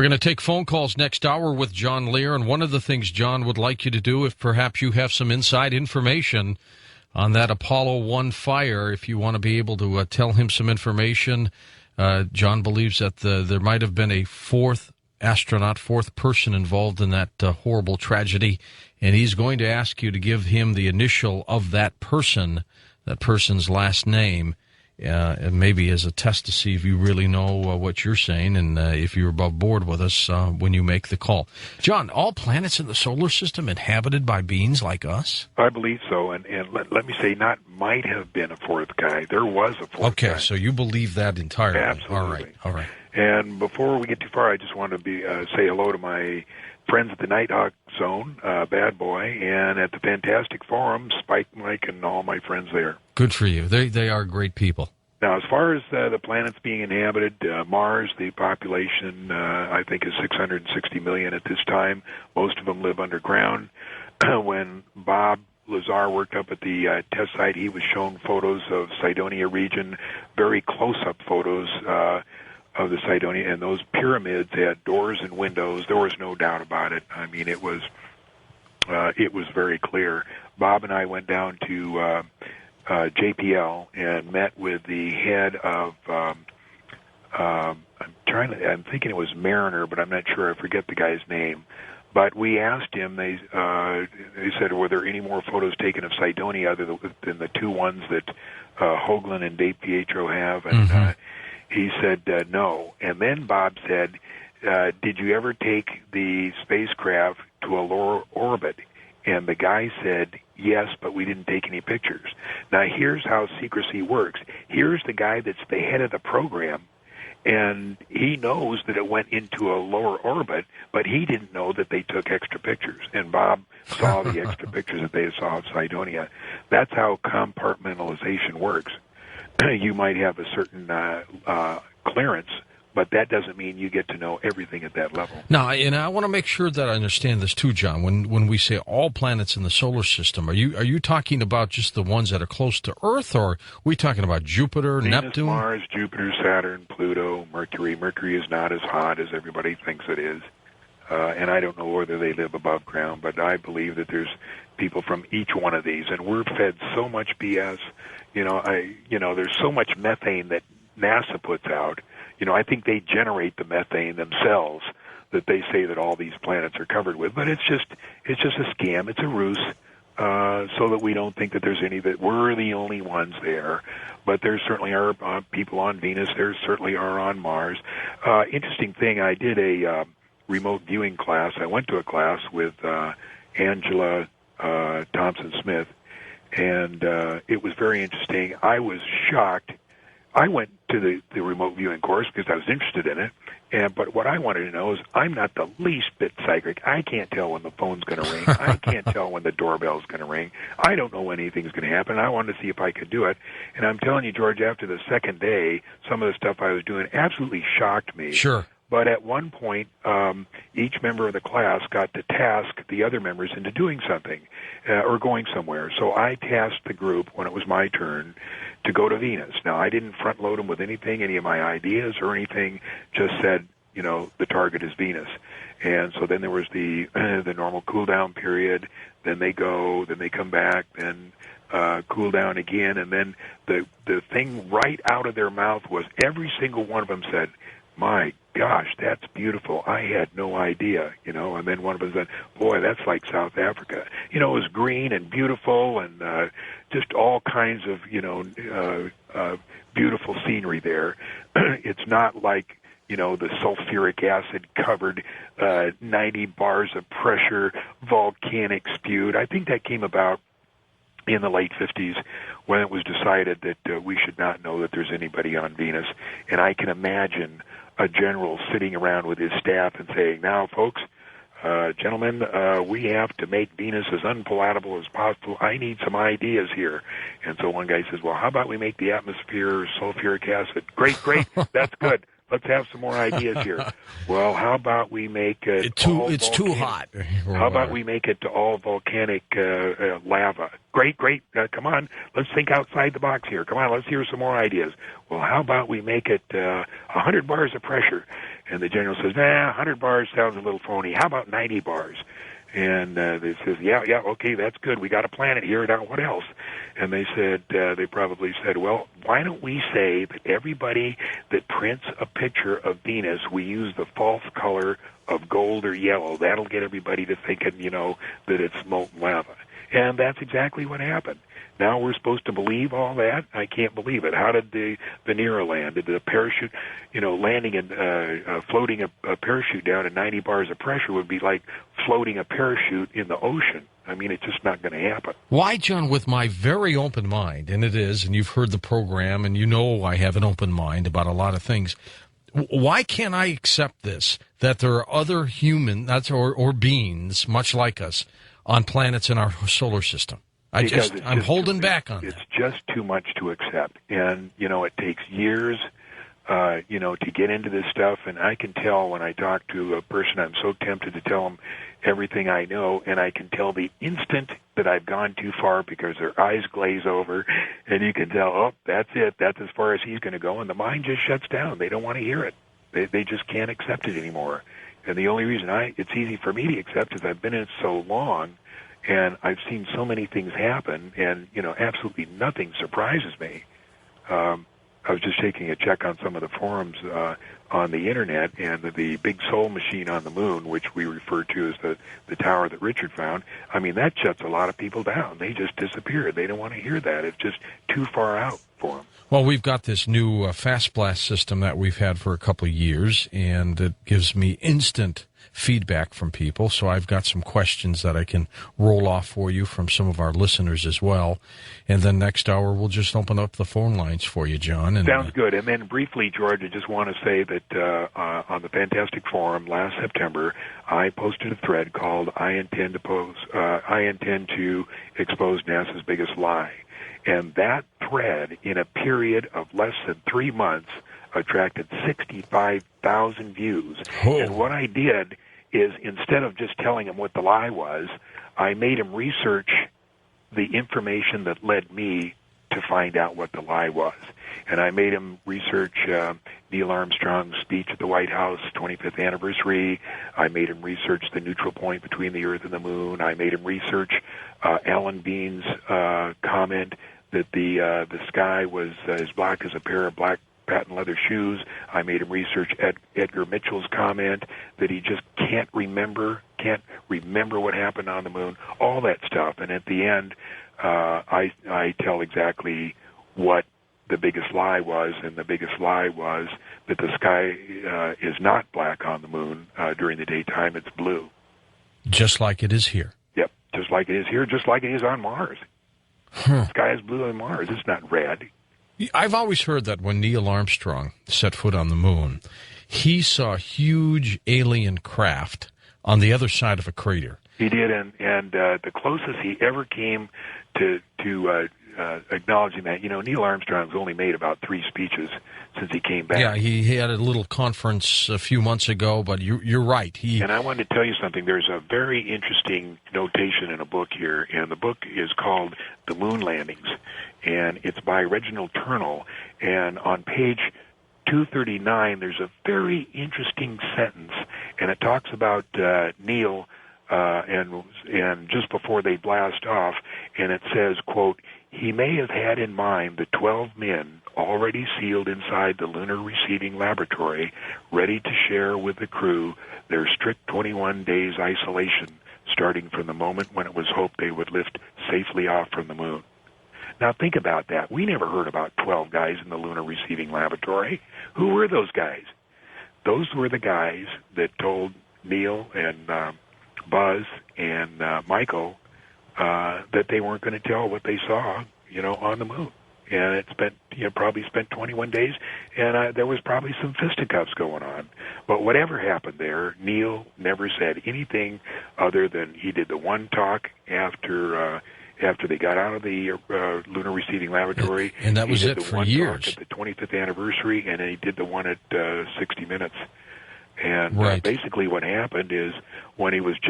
We're going to take phone calls next hour with John Lear, and one of the things John would like you to do, if perhaps you have some inside information on that Apollo 1 fire, if you want to be able to tell him some information. John believes that there might have been a fourth person involved in that horrible tragedy, and he's going to ask you to give him the initial of that person's last name, and maybe as a test to see if you really know what you're saying, and if you're above board with us when you make the call. John, all planets in the solar system inhabited by beings like us? I believe so, and let me say, not might have been a fourth guy. There was a fourth guy. Okay, so you believe that entirely. Absolutely. All right. And before we get too far, I just want to say hello to my friends at the Nighthawk Zone, Bad Boy, and at the Fantastic Forum, Spike, Mike, and all my friends there. Good for you. They are great people. Now, as far as the planets being inhabited, Mars, the population, I think, is 660 million at this time. Most of them live underground. When Bob Lazar worked up at the test site, he was shown photos of Cydonia region, very close-up photos of the Cydonia, and those pyramids had doors and windows. There was no doubt about it. I mean, it was very clear. Bob and I went down to JPL and met with the head of I'm thinking it was Mariner, but I'm not sure. I forget the guy's name. But we asked him. They said, were there any more photos taken of Cydonia other than the two ones that Hoagland and Dave Pietro have? And he said no. And then Bob said, did you ever take the spacecraft to a lower orbit? And the guy said, yes, but we didn't take any pictures. Now, here's how secrecy works. Here's the guy that's the head of the program, and he knows that it went into a lower orbit, but he didn't know that they took extra pictures. And Bob saw the extra pictures that they saw of Cydonia. That's how compartmentalization works. You might have a certain clearance, but that doesn't mean you get to know everything at that level. Now, and I want to make sure that I understand this too, John. When we say all planets in the solar system, are you talking about just the ones that are close to Earth, or are we talking about Jupiter, Venus, Neptune? Mars, Jupiter, Saturn, Pluto, Mercury. Mercury is not as hot as everybody thinks it is. And I don't know whether they live above ground, but I believe that there's people from each one of these, and we're fed so much BS. There's so much methane that NASA puts out. I think they generate the methane themselves that they say that all these planets are covered with, but it's just a scam. It's a ruse, so that we don't think that there's any, that we're the only ones there. But there certainly are people on Venus. There certainly are on Mars. Interesting thing, I did a remote viewing class. I went to a class with Angela Thompson-Smith, and it was very interesting. I was shocked. I went to the remote viewing course because I was interested in it, but what I wanted to know is I'm not the least bit psychic. I can't tell when the phone's going to ring. I can't tell when the doorbell's going to ring. I don't know when anything's going to happen. I wanted to see if I could do it. And I'm telling you, George, after the second day, some of the stuff I was doing absolutely shocked me. Sure. But at one point, each member of the class got to task the other members into doing something or going somewhere. So I tasked the group, when it was my turn, to go to Venus. Now, I didn't front-load them with anything, any of my ideas or anything, just said, the target is Venus. And so then there was the normal cool-down period. Then they go, then they come back, then cool down again. And then the thing right out of their mouth was every single one of them said, my gosh, that's beautiful. I had no idea, and then one of them said, boy, that's like South Africa. It was green and beautiful and just all kinds of, beautiful scenery there. It's not like, the sulfuric acid covered 90 bars of pressure, volcanic spewed. I think that came about in the late 50s when it was decided that we should not know that there's anybody on Venus. And I can imagine a general sitting around with his staff and saying, now, folks, gentlemen, we have to make Venus as unpalatable as possible. I need some ideas here. And so one guy says, well, how about we make the atmosphere sulfuric acid? Great, that's good. let's have some more ideas here. Well, how about we make it it's too hot. How about we make it all volcanic lava? Great. Come on, let's think outside the box here. Come on, let's hear some more ideas. Well, how about we make it 100 bars of pressure? And the general says, 100 bars sounds a little phony. How about 90 bars? And they says, yeah, okay, that's good. We got a planet here. Now what else? And they said, they probably said, well, why don't we say that everybody that prints a picture of Venus, we use the false color of gold or yellow. That'll get everybody to thinking, that it's molten lava. And that's exactly what happened. Now we're supposed to believe all that? I can't believe it. How did the Venera land? Did the parachute, landing and floating a parachute down at 90 bars of pressure would be like floating a parachute in the ocean. I mean, it's just not going to happen. Why, John, with my very open mind, and it is, and you've heard the program, and I have an open mind about a lot of things, why can't I accept this, that there are other humans or beings, much like us, on planets in our solar system? I'm holding back on that. It's just too much to accept. And, it takes years, to get into this stuff. And I can tell when I talk to a person, I'm so tempted to tell them everything I know. And I can tell the instant that I've gone too far because their eyes glaze over. And you can tell, oh, that's it. That's as far as he's going to go. And the mind just shuts down. They don't want to hear it. They just can't accept it anymore. And the only reason it's easy for me to accept is I've been in it so long. And I've seen so many things happen, and, absolutely nothing surprises me. I was just taking a check on some of the forums on the Internet, and the big soul machine on the moon, which we refer to as the tower that Richard found, I mean, that shuts a lot of people down. They just disappear. They don't want to hear that. It's just too far out for them. Well, we've got this new fast blast system that we've had for a couple of years, and it gives me instant feedback from people, so I've got some questions that I can roll off for you from some of our listeners as well. And then next hour, we'll just open up the phone lines for you, John. And, sounds good. And then briefly, George, I just want to say that on the Fantastic Forum last September, I posted a thread called I intend to expose NASA's biggest lie. And that thread, in a period of less than 3 months, attracted 65,000 views. Oh. And what I did is, instead of just telling him what the lie was, I made him research the information that led me to find out what the lie was. And I made him research Neil Armstrong's speech at the White House, 25th anniversary. I made him research the neutral point between the Earth and the Moon. I made him research Alan Bean's comment that the sky was as black as a pair of black patent leather shoes. I made him research Edgar Mitchell's comment that he just can't remember what happened on the moon, all that stuff. And at the end, I tell exactly what the biggest lie was, and the biggest lie was that the sky is not black on the moon during the daytime. It's blue. Just like it is here. Yep, just like it is here, just like it is on Mars. The sky is blue on Mars. It's not red. I've always heard that when Neil Armstrong set foot on the moon, he saw huge alien craft on the other side of a crater. He did, and the closest he ever came to acknowledging that, Neil Armstrong's only made about 3 speeches since he came back. Yeah, he had a little conference a few months ago, but you're right. And I wanted to tell you something. There's a very interesting notation in a book here, and the book is called The Moon Landings, and it's by Reginald Turnell. And on page 239, there's a very interesting sentence, and it talks about Neil and just before they blast off, and it says, quote, "He may have had in mind the 12 men already sealed inside the lunar receiving laboratory, ready to share with the crew their strict 21 days isolation, starting from the moment when it was hoped they would lift safely off from the moon." Now think about that. We never heard about 12 guys in the lunar receiving laboratory. Who were those guys? Those were the guys that told Neil and Buzz and Michael that they weren't going to tell what they saw, on the moon. And it probably spent 21 days, and there was probably some fisticuffs going on. But whatever happened there, Neil never said anything other than he did the one talk after after they got out of the lunar receiving laboratory. And that was he did it the for one years. Talk at the 25th anniversary, and then he did the one at 60 Minutes. And Right. basically what happened is when he was just